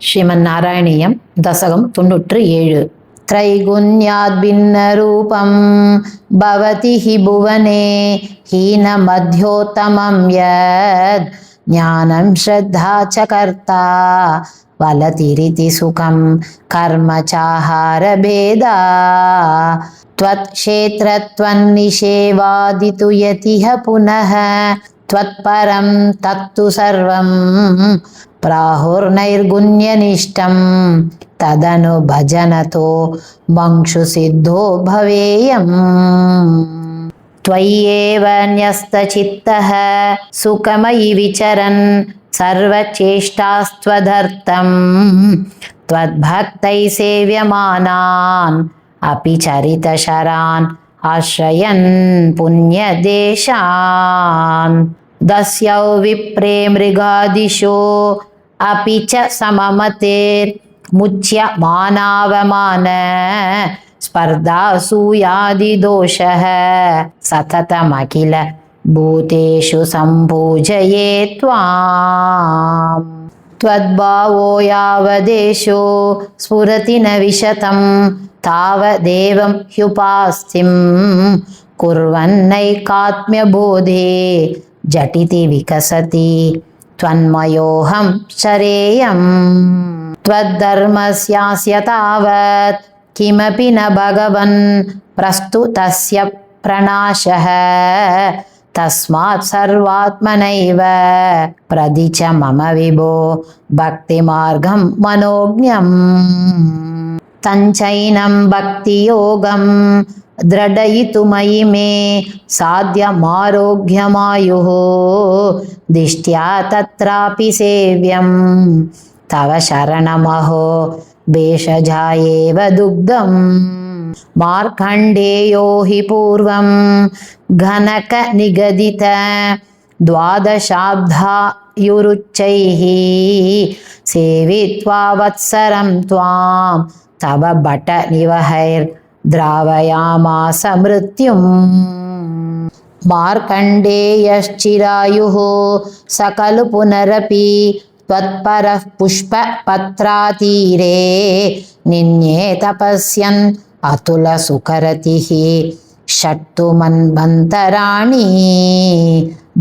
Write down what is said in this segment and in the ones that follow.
श्रीमन्नारायणीयं दशकं 97 त्रैगुण्याद्भिन्नरूपं भवति हि भुवने हीनमध्योत्तमं यद् ज्ञानं श्रद्धा च कर्ता वलतिरिति सुखं कर्म चाहारभेदा त्वत्क्षेत्रत्वन्निषेवादितु यतिह पुनः त्वत्परं तत्तु सर्वं प्राहुर्नैर्गुण्यनिष्ठं तदनु भजनतो मंक्षु सिद्धो भवेयम् त्वय्येव न्यस्तचित्तः सुखमयि विचरन् सर्वचेष्टास्त्वदर्थं त्वद्भक्तैः सेव्यमानान् अपि चरितशरान् आश्रयन् पुण्यदेशान् दस्यौ विप्रे मृगादिशो अपि च सममतेर्मुच्यमानावमान स्पर्धासूयादिदोषः सततमखिल भूतेषु सम्पूजये त्वाम् त्वद्भावो यावदेशो स्फुरति न विशतं तावदेवं ह्युपास्तिं कुर्वन्नैकात्म्यबोधे झटिति विकसति त्वन्मयोऽहं शरेयम् त्वद्धर्मस्यास्य तावत् किमपि न भगवन् प्रस्तुतस्य प्रणाशः तस्मात् सर्वात्मनैव प्रदिच मम विभो भक्तिमार्गं मनोज्ञम् तञ्चैनं भक्तियोगं द्रढयितुमयि मे साध्यमारोग्यमायुः दिष्ट्या तत्रापि सेव्यं तव शरणमहो भेषजायेव दुग्धम् मार्कण्डेयो हि पूर्वं घनकनिगदित द्वादशाब्दायुरुच्चैः सेवित्वा वत्सरं त्वां तव भटनिवहैर्द्रावयामास मृत्युम् मार्कण्डेयश्चिरायुः स खलु पुनरपि त्वत्परः पुष्पपत्रातीरे निन्ये तपस्यन् अतुलसुकरतिः षट्तु मन्वन्तराणि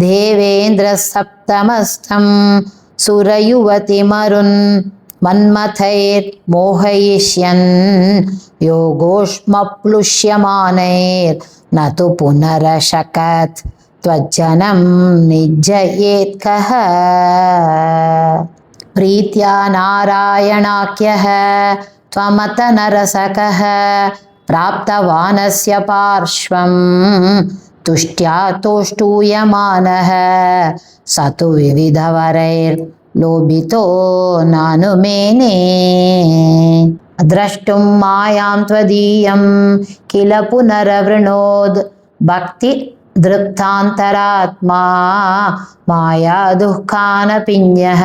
देवेन्द्रसप्तमस्थं सुरयुवतिमरुन् मन्मथैर्मोहयिष्यन् योगोष्मप्लुष्यमानैर्न तु पुनरशकत् त्वज्जनं निज्जयेत् कः प्रीत्या नारायणाख्यः त्वमत नरसकः प्राप्तवानस्य पार्श्वं तुष्ट्या तोष्टूयमानः स तु विविधवरैर्लोभितो नानुमेने द्रष्टुं मायां त्वदीयं किल पुनरवृणोद् भक्ति दृप्तान्तरात्मा माया दुःखानपिञ्जः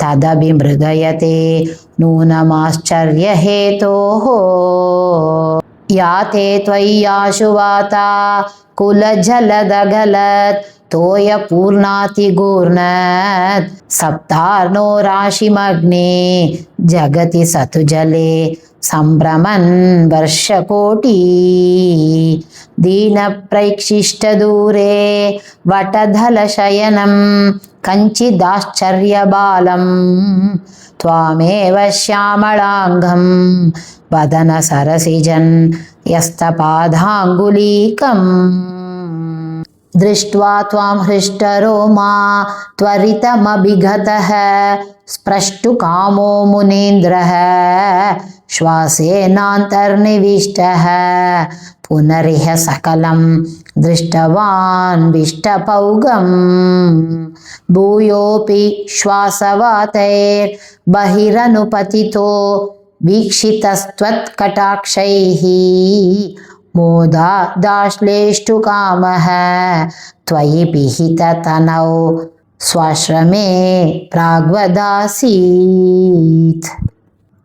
तदभिमृगयते नूनमाश्चर्यहेतोः याते त्वय्याशुवाता कुलजलदगलत् तोयपूर्णातिगूर्णत् सप्तार्णो राशिमग्ने जगति सतु जले सम्भ्रमन् वर्षकोटि दीनप्रैक्षिष्टदूरे वटधलशयनं कञ्चिदाश्चर्यबालं त्वामेव श्यामलाङ्गं वदनसरसिजन् यस्तपादाङ्गुलीकम् दृष्ट्वा त्वां हृष्टरोमा त्वरितमभिगतः स्प्रष्टुकामो मुनीन्द्रः श्वासेनान्तर्निविष्टः पुनरिह सकलं दृष्टवान् विष्टपौगम् भूयोऽपि श्वासवातैर्बहिरनुपतितो वीक्षितस्त्वत्कटाक्षैः मोदादाश्लेष्टुकामः त्वयि पिहिततनौ स्वाश्रमे प्राग्वदासीत्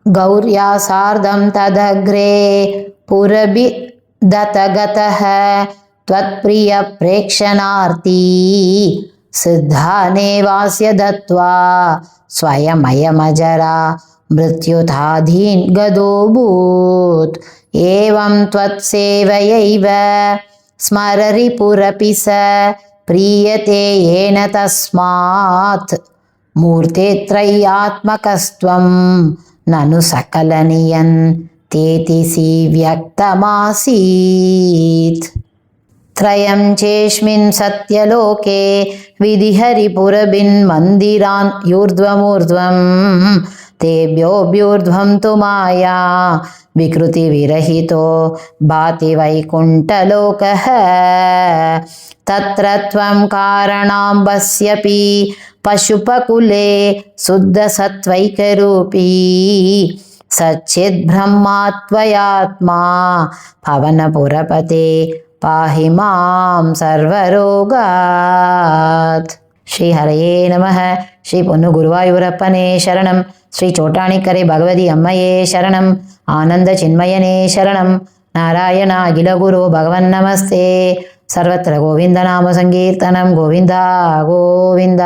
गौर्या सार्धं तदग्रे पुरभिदतगतः त्वत्प्रियप्रेक्षणार्थी सिद्धानेवास्य दत्त्वा स्वयमयमजरा मृत्युताधीन् गदोऽभूत् एवं त्वत्सेवयैव स्मररिपुरपि स प्रीयते येन तस्मात् मूर्तेत्रयात्मकस्त्वं ननु सकलनियन्तेति व्यक्तमासीत् त्रयं चेस्मिन् सत्यलोके विधिहरिपुरबिन्मन्दिरान् यूर्ध्वमूर्ध्वं तेभ्योऽभ्यूर्ध्वं तु माया विकृतिविरहितो भाति वैकुण्ठलोकः तत्र त्वं कारणम्बस्यपि पशुपकुले शुद्धसत्त्वैकरूपी सच्चिद्ब्रह्मा त्वयात्मा पवनपुरपते पाहि मां सर्वरोगात्. శ్రీ హరయే నమః. శ్రీ పొన్ను గురువాయూరప్పనే శరణం. శ్రీ చోటాణిక్కరే భగవతి అమ్మయే శరణం. ఆనంద చిన్మయనే శరణం. నారాయణ అఖిల గురో భగవన్నమస్తే. సర్వత్ర గోవిందనామ సంకీర్తనం. గోవింద గోవింద.